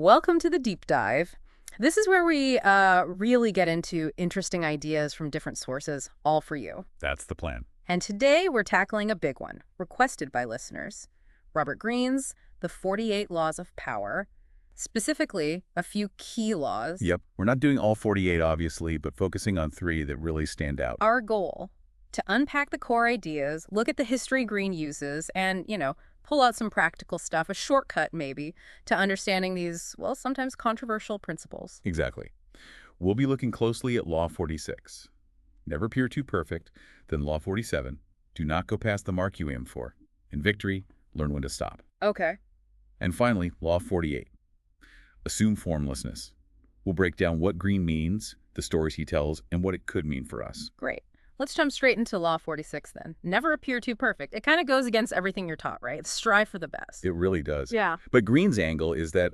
Welcome to the deep dive. This is where we really get into interesting ideas from different sources, all for you. That's the plan. And today we're tackling a big one, requested by listeners. Robert Greene's The 48 Laws of Power, specifically a few key laws. Yep. We're not doing all 48, obviously, but focusing on 3 that really stand out. Our goal, to unpack the core ideas, look at the history Greene uses, and, pull out some practical stuff, a shortcut maybe, to understanding these, well, sometimes controversial principles. Exactly. We'll be looking closely at Law 46. Never appear too perfect. Then Law 47. Do not go past the mark you aim for. In victory, learn when to stop. Okay. And finally, Law 48. Assume formlessness. We'll break down what Greene means, the stories he tells, and what it could mean for us. Great. Let's jump straight into Law 46 then. Never appear too perfect. It kind of goes against everything you're taught, right? Strive for the best. It really does. Yeah. But Greene's angle is that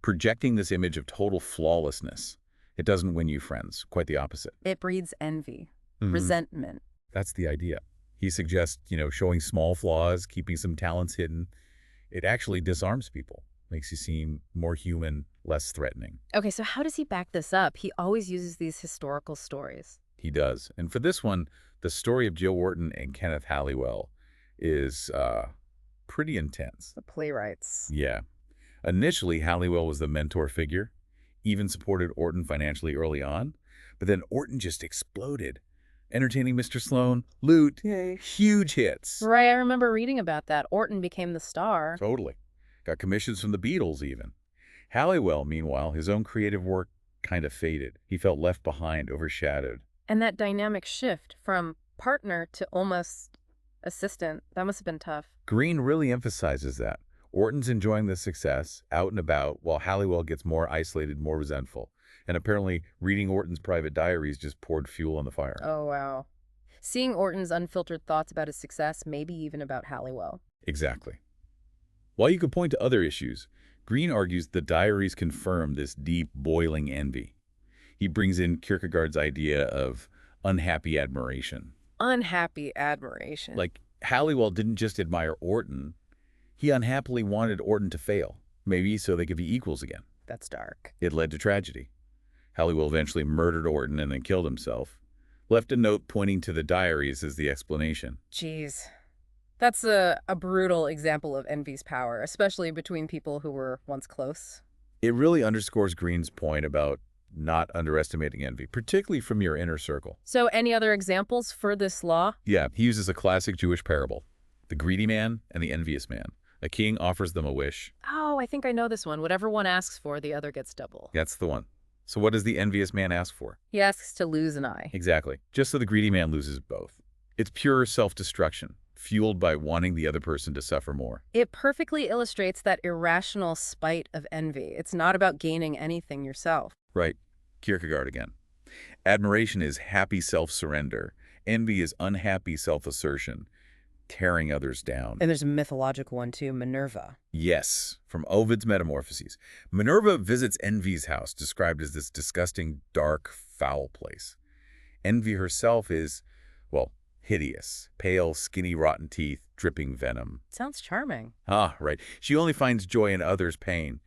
projecting this image of total flawlessness, it doesn't win you friends. Quite the opposite. It breeds envy, resentment. That's the idea. He suggests, showing small flaws, keeping some talents hidden. It actually disarms people, makes you seem more human, less threatening. Okay, so how does he back this up? He always uses these historical stories. He does. And for this one, the story of Joe Orton and Kenneth Halliwell is pretty intense. The playwrights. Yeah. Initially, Halliwell was the mentor figure, even supported Orton financially early on. But then Orton just exploded. Entertaining Mr. Sloan, Loot, huge hits. Right, I remember reading about that. Orton became the star. Totally. Got commissions from the Beatles, even. Halliwell, meanwhile, his own creative work kind of faded. He felt left behind, overshadowed. And that dynamic shift from partner to almost assistant, that must have been tough. Greene really emphasizes that. Orton's enjoying the success, out and about, while Halliwell gets more isolated, more resentful. And apparently, reading Orton's private diaries just poured fuel on the fire. Oh, wow. Seeing Orton's unfiltered thoughts about his success, maybe even about Halliwell. Exactly. While you could point to other issues, Greene argues the diaries confirm this deep, boiling envy. He brings in Kierkegaard's idea of unhappy admiration. Unhappy admiration. Like, Halliwell didn't just admire Orton. He unhappily wanted Orton to fail, maybe so they could be equals again. That's dark. It led to tragedy. Halliwell eventually murdered Orton and then killed himself. Left a note pointing to the diaries as the explanation. Jeez. That's a brutal example of envy's power, especially between people who were once close. It really underscores Greene's point about not underestimating envy, particularly from your inner circle. So any other examples for this law? Yeah, he uses a classic Jewish parable, the greedy man and the envious man. A king offers them a wish. Oh, I think I know this one. Whatever one asks for, the other gets double. That's the one. So what does the envious man ask for? He asks to lose an eye. Exactly. Just so the greedy man loses both. It's pure self-destruction, fueled by wanting the other person to suffer more. It perfectly illustrates that irrational spite of envy. It's not about gaining anything yourself. Right. Kierkegaard again. Admiration is happy self-surrender. Envy is unhappy self-assertion, tearing others down. And there's a mythological one too, Minerva. Yes, from Ovid's Metamorphoses. Minerva visits Envy's house, described as this disgusting, dark, foul place. Envy herself is, well, hideous. Pale, skinny, rotten teeth, dripping venom. Sounds charming. Ah, right. She only finds joy in others' pain.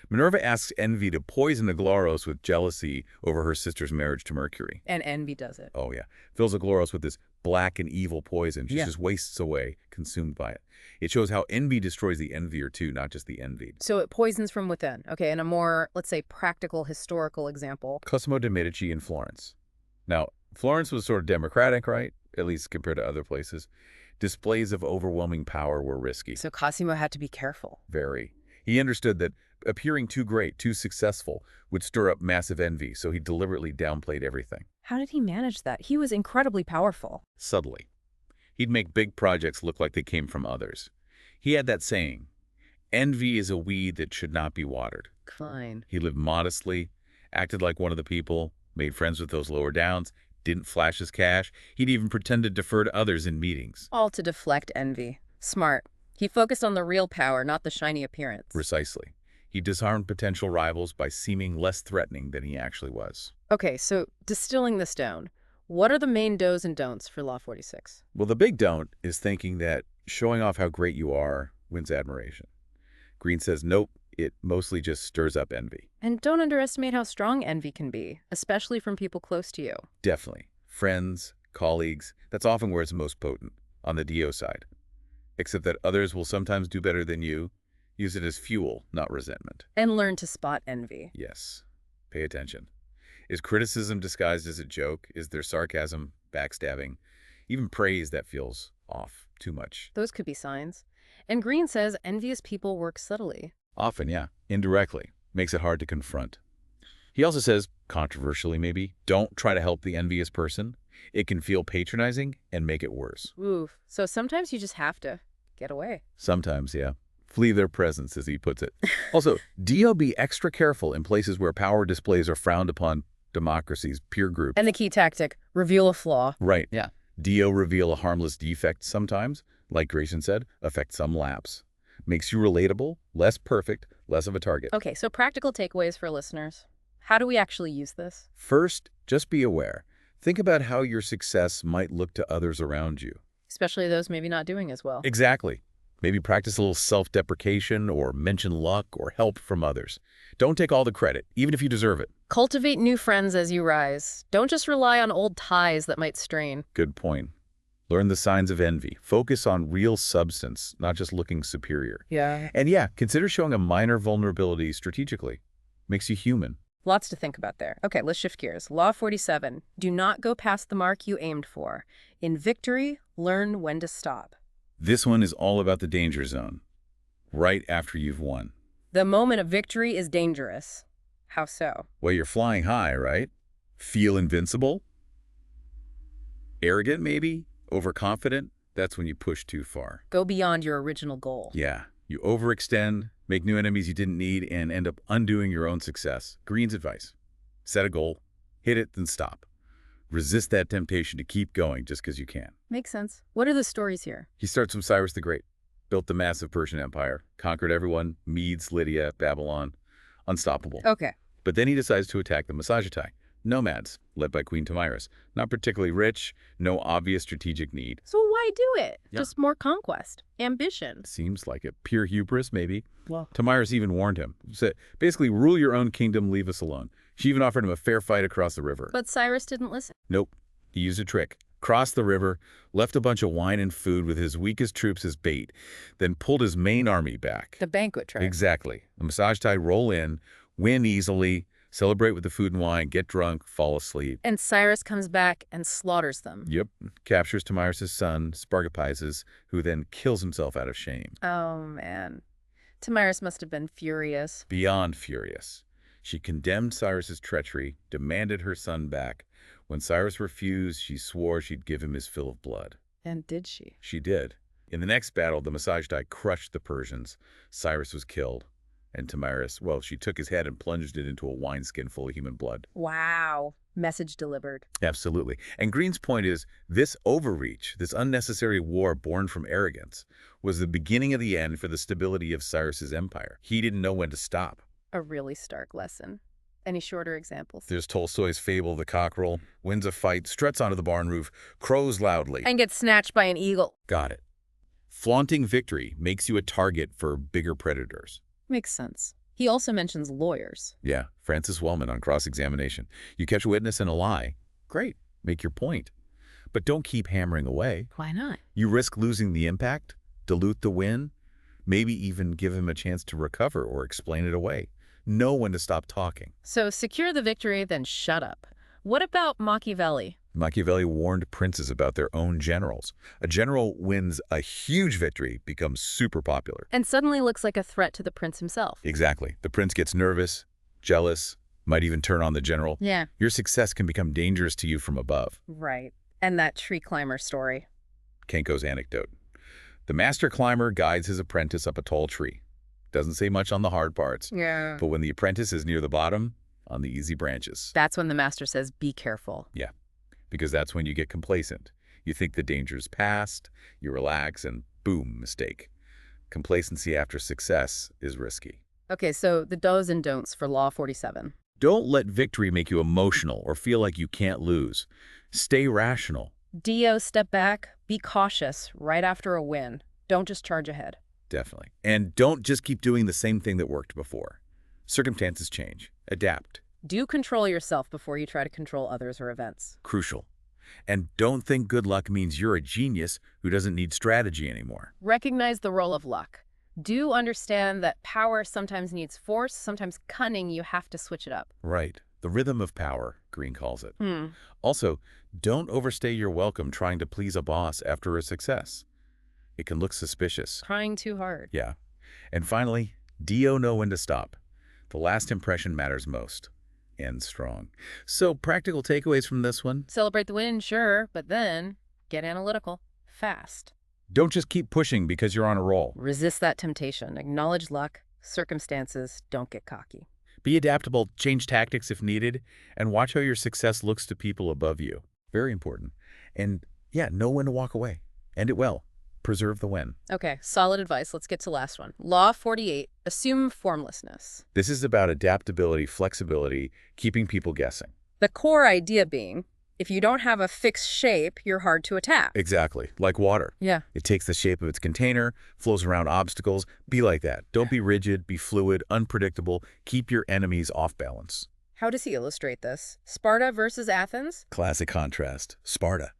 Minerva asks Envy to poison Aglaros with jealousy over her sister's marriage to Mercury. And envy does it. Oh, yeah. Fills Aglaros with this black and evil poison. She just wastes away, consumed by it. It shows how envy destroys the envier, too, not just the envied. So it poisons from within. Okay, and a more, let's say, practical historical example. Cosimo de' Medici in Florence. Now, Florence was sort of democratic, right? At least compared to other places. Displays of overwhelming power were risky. So Cosimo had to be careful. Very. He understood that appearing too great, too successful, would stir up massive envy, so he deliberately downplayed everything. How did he manage that? He was incredibly powerful. Subtly. He'd make big projects look like they came from others. He had that saying, envy is a weed that should not be watered. Fine. He lived modestly, acted like one of the people, made friends with those lower downs, didn't flash his cash. He'd even pretend to defer to others in meetings. All to deflect envy. Smart. He focused on the real power, not the shiny appearance. Precisely. He disarmed potential rivals by seeming less threatening than he actually was. Okay, so distilling this down, what are the main do's and don'ts for Law 46? Well, the big don't is thinking that showing off how great you are wins admiration. Greene says, nope, It mostly just stirs up envy. And don't underestimate how strong envy can be, especially from people close to you. Definitely. Friends, colleagues, that's often where it's most potent, on the DO side. Except that others will sometimes do better than you. Use it as fuel, not resentment. And learn to spot envy. Yes. Pay attention. Is criticism disguised as a joke? Is there sarcasm, backstabbing, even praise that feels off, too much? Those could be signs. And Greene says envious people work subtly. Often, yeah, indirectly. Makes it hard to confront. He also says, controversially maybe, don't try to help the envious person. It can feel patronizing and make it worse. Ooh, so sometimes you just have to get away. Sometimes, yeah. Flee their presence, as he puts it. Also, DO be extra careful in places where power displays are frowned upon, democracies, peer groups. And the key tactic, reveal a flaw. Right, yeah. DO reveal a harmless defect sometimes, like Grayson said, affect some lapse. Makes you relatable, less perfect, less of a target. Okay, so practical takeaways for listeners. How do we actually use this? First, just be aware. Think about how your success might look to others around you. Especially those maybe not doing as well. Exactly. Maybe practice a little self-deprecation or mention luck or help from others. Don't take all the credit, even if you deserve it. Cultivate new friends as you rise. Don't just rely on old ties that might strain. Good point. Learn the signs of envy. Focus on real substance, not just looking superior. Yeah. And yeah, consider showing a minor vulnerability strategically. Makes you human. Lots to think about there. Okay, let's shift gears. Law 47. Do not go past the mark you aimed for. In victory, learn when to stop. This one is all about the danger zone, right after you've won. The moment of victory is dangerous. How so? Well, you're flying high, right? Feel invincible? Arrogant, maybe? Overconfident? That's when you push too far. Go beyond your original goal. Yeah, you overextend, make new enemies you didn't need, and end up undoing your own success. Greene's advice. Set a goal, hit it, then stop. Resist that temptation to keep going just because you can. Makes sense. What are the stories here? He starts from Cyrus the Great, built the massive Persian Empire, conquered everyone, Medes, Lydia, Babylon, unstoppable. Okay. But then he decides to attack the Masagetai, nomads, led by Queen Tomyris. Not particularly rich, no obvious strategic need. So why do it? Yeah. Just more conquest, ambition. Seems like it. Pure hubris, maybe. Well, Tomyris even warned him. Said, basically, rule your own kingdom, leave us alone. She even offered him a fair fight across the river. but Cyrus didn't listen. Nope. He used a trick. Crossed the river, left a bunch of wine and food with his weakest troops as bait, then pulled his main army back. The banquet trick. Exactly. The Masagetai roll in, win easily, celebrate with the food and wine, get drunk, fall asleep. And Cyrus comes back and slaughters them. Yep. Captures Tomyris' son, Spargapizes, who then kills himself out of shame. Oh, man. Tomyris must have been furious. Beyond furious. She condemned Cyrus's treachery, demanded her son back. When Cyrus refused, she swore she'd give him his fill of blood. And did she? She did. In the next battle, the Masagetai crushed the Persians. Cyrus was killed. And Tomyris, well, she took his head and plunged it into a wineskin full of human blood. Wow. Message delivered. Absolutely. And Greene's point is, this overreach, this unnecessary war born from arrogance, was the beginning of the end for the stability of Cyrus's empire. He didn't know when to stop. A really stark lesson. Any shorter examples? There's Tolstoy's fable, The Cockerel, wins a fight, struts onto the barn roof, crows loudly. And gets snatched by an eagle. Got it. Flaunting victory makes you a target for bigger predators. Makes sense. He also mentions lawyers. Yeah, Francis Wellman on cross-examination. You catch a witness in a lie. Great, make your point. But don't keep hammering away. Why not? You risk losing the impact, dilute the win, maybe even give him a chance to recover or explain it away. Know when to stop talking. So secure the victory, then shut up. What about Machiavelli? Machiavelli warned princes about their own generals. A general wins a huge victory, becomes super popular. And suddenly looks like a threat to the prince himself. Exactly. The prince gets nervous, jealous, might even turn on the general. Yeah. Your success can become dangerous to you from above. Right. And that tree climber story. Kenko's anecdote. The master climber guides his apprentice up a tall tree. Doesn't say much on the hard parts. Yeah. But when the apprentice is near the bottom, on the easy branches. That's when the master says, be careful. Yeah, because that's when you get complacent. You think the danger's past, you relax, and boom, mistake. Complacency after success is risky. Okay, so the do's and don'ts for Law 47. Don't let victory make you emotional or feel like you can't lose. Stay rational. DO, step back, be cautious right after a win. Don't just charge ahead. Definitely. And don't just keep doing the same thing that worked before. Circumstances change. Adapt. Do control yourself before you try to control others or events. Crucial. And don't think good luck means you're a genius who doesn't need strategy anymore. Recognize the role of luck. Do understand that power sometimes needs force, sometimes cunning, you have to switch it up. Right. The rhythm of power, Greene calls it. Hmm. Also, don't overstay your welcome trying to please a boss after a success. It can look suspicious. Trying too hard. Yeah. And finally, Dio know when to stop. The last impression matters most. End strong. So, practical takeaways from this one? Celebrate the win, sure, but then get analytical. Fast. Don't just keep pushing because you're on a roll. Resist that temptation. Acknowledge luck, circumstances. Don't get cocky. Be adaptable, change tactics if needed, and watch how your success looks to people above you. Very important. And yeah, know when to walk away. End it well. Preserve the win. Okay, solid advice. Let's get to last one. Law 48, assume formlessness. This is about adaptability, flexibility, keeping people guessing. The core idea being, if you don't have a fixed shape, you're hard to attack. Exactly. Like water. Yeah. It takes the shape of its container, flows around obstacles. Be like that. Don't be rigid, be fluid, unpredictable. Keep your enemies off balance. How does he illustrate this? Sparta versus Athens? Classic contrast. Sparta.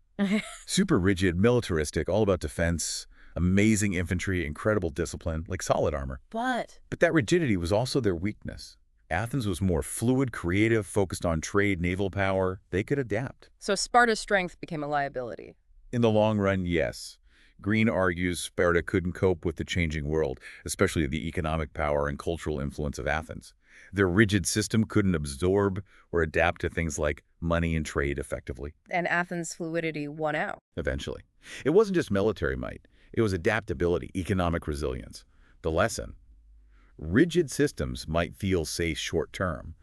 Super rigid, militaristic, all about defense, amazing infantry, incredible discipline, like solid armor. But But that rigidity was also their weakness. Athens was more fluid, creative, focused on trade, naval power. They could adapt. so Sparta's strength became a liability. In the long run, yes. Greene argues Sparta couldn't cope with the changing world, especially the economic power and cultural influence of Athens. Their rigid system couldn't absorb or adapt to things like money and trade effectively, And Athens' fluidity won out. eventually. It wasn't just military might. It was adaptability, economic resilience. The lesson: rigid systems might feel safe short-term,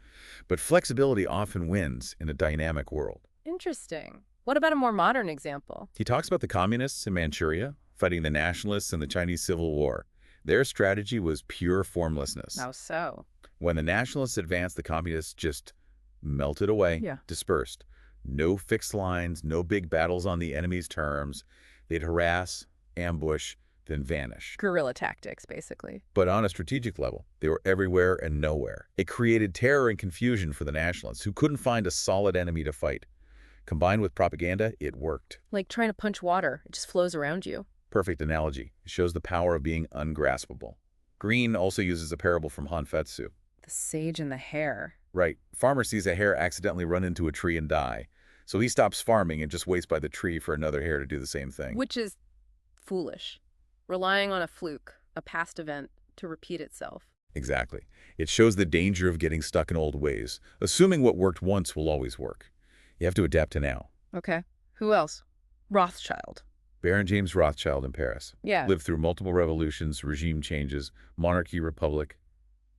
but flexibility often wins in a dynamic world. Interesting. What about a more modern example? He talks about the communists in Manchuria fighting the nationalists in the Chinese Civil War. Their strategy was pure formlessness. How so? When the nationalists advanced, the communists just melted away, Yeah. dispersed. No fixed lines, no big battles on the enemy's terms. They'd harass, ambush, then vanish. Guerrilla tactics, basically. But on a strategic level, they were everywhere and nowhere. It created terror and confusion for the nationalists, who couldn't find a solid enemy to fight. Combined with propaganda, it worked. Like trying to punch water. It just flows around you. Perfect analogy. It shows the power of being ungraspable. Greene also uses a parable from Hanfetsu. The sage and the hare. Right. Farmer sees a hare accidentally run into a tree and die. So he stops farming and just waits by the tree for another hare to do the same thing. Which is foolish. Relying on a fluke, a past event, to repeat itself. Exactly. It shows the danger of getting stuck in old ways, assuming what worked once will always work. You have to adapt to now. Okay. Who else? Rothschild. Baron James Rothschild in Paris. Yeah. Lived through multiple revolutions, regime changes, monarchy, republic,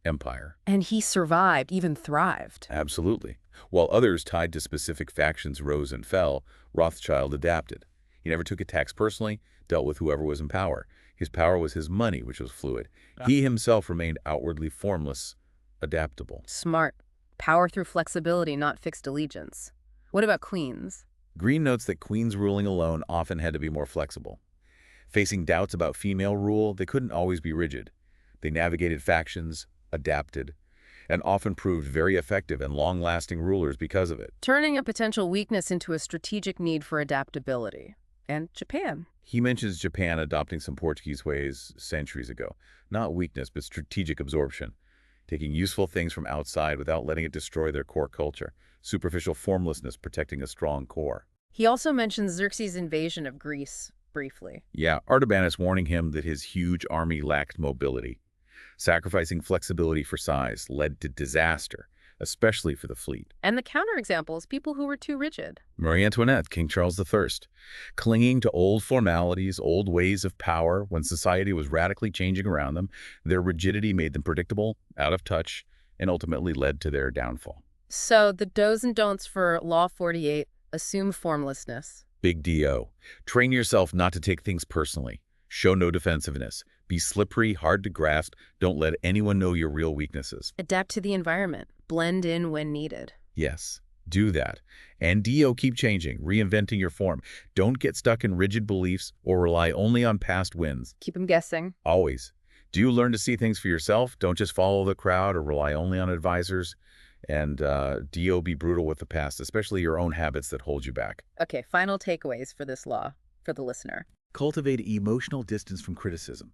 empire. And he survived, even thrived. Absolutely. While others tied to specific factions rose and fell, Rothschild adapted. He never took attacks personally, dealt with whoever was in power. His power was his money, which was fluid. He himself remained outwardly formless, adaptable. Smart. Power through flexibility, not fixed allegiance. What about queens? Greene notes that queens ruling alone often had to be more flexible. Facing doubts about female rule, they couldn't always be rigid. They navigated factions, adapted, and often proved very effective and long-lasting rulers because of it. Turning a potential weakness into a strategic need for adaptability. And Japan. He mentions Japan adopting some Portuguese ways centuries ago. Not weakness, but strategic absorption. Taking useful things from outside without letting it destroy their core culture. Superficial formlessness protecting a strong core. He also mentions Xerxes' invasion of Greece, briefly. Yeah, Artabanus warning him that his huge army lacked mobility. Sacrificing flexibility for size led to disaster, especially for the fleet. And the counterexample is people who were too rigid. Marie Antoinette, King Charles I, clinging to old formalities, old ways of power when society was radically changing around them. Their rigidity made them predictable, out of touch, and ultimately led to their downfall. So the do's and don'ts for Law 48, assume formlessness. Big D.O. Train yourself not to take things personally. Show no defensiveness. Be slippery, hard to grasp. Don't let anyone know your real weaknesses. Adapt to the environment. Blend in when needed. Yes, do that. And D.O. keep changing, reinventing your form. Don't get stuck in rigid beliefs or rely only on past wins. Keep them guessing. Always. Do you learn to see things for yourself? Don't just follow the crowd or rely only on advisors. And DO, be brutal with the past, especially your own habits that hold you back. Okay, final takeaways for this law for the listener. Cultivate emotional distance from criticism.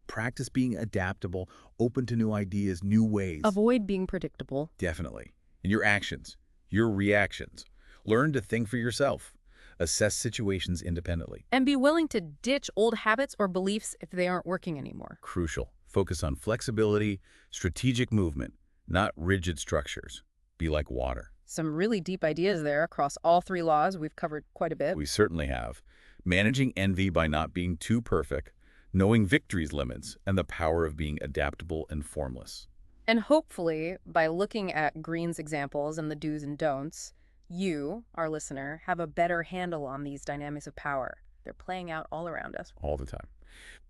Practice being adaptable, open to new ideas, new ways. Avoid being predictable. Definitely. In your actions, your reactions. Learn to think for yourself. Assess situations independently. And be willing to ditch old habits or beliefs if they aren't working anymore. Crucial. Focus on flexibility, strategic movement, not rigid structures. Be like water. Some really deep ideas there across all three laws. We've covered quite a bit. We certainly have. Managing envy by not being too perfect, knowing victory's limits, and the power of being adaptable and formless. And hopefully, by looking at Greene's examples and the do's and don'ts, you, our listener, have a better handle on these dynamics of power. They're playing out all around us. All the time.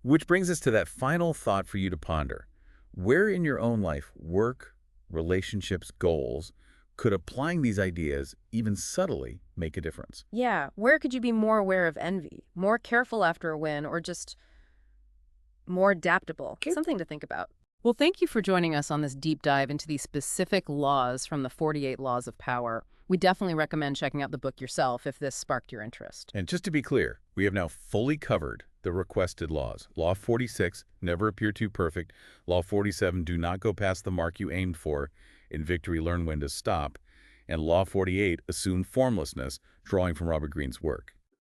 Which brings us to that final thought for you to ponder. Where in your own life, work, relationships, goals, could applying these ideas, even subtly, make a difference? Yeah, where could you be more aware of envy, more careful after a win, or just more adaptable? Something to think about. Well, thank you for joining us on this deep dive into these specific laws from the 48 Laws of Power. We definitely recommend checking out the book yourself if this sparked your interest. And just to be clear, we have now fully covered the requested laws. Law 46, never appear too perfect. Law 47, do not go past the mark you aimed for. In victory, learn when to stop. And Law 48, assume formlessness, drawing from Robert Greene's work.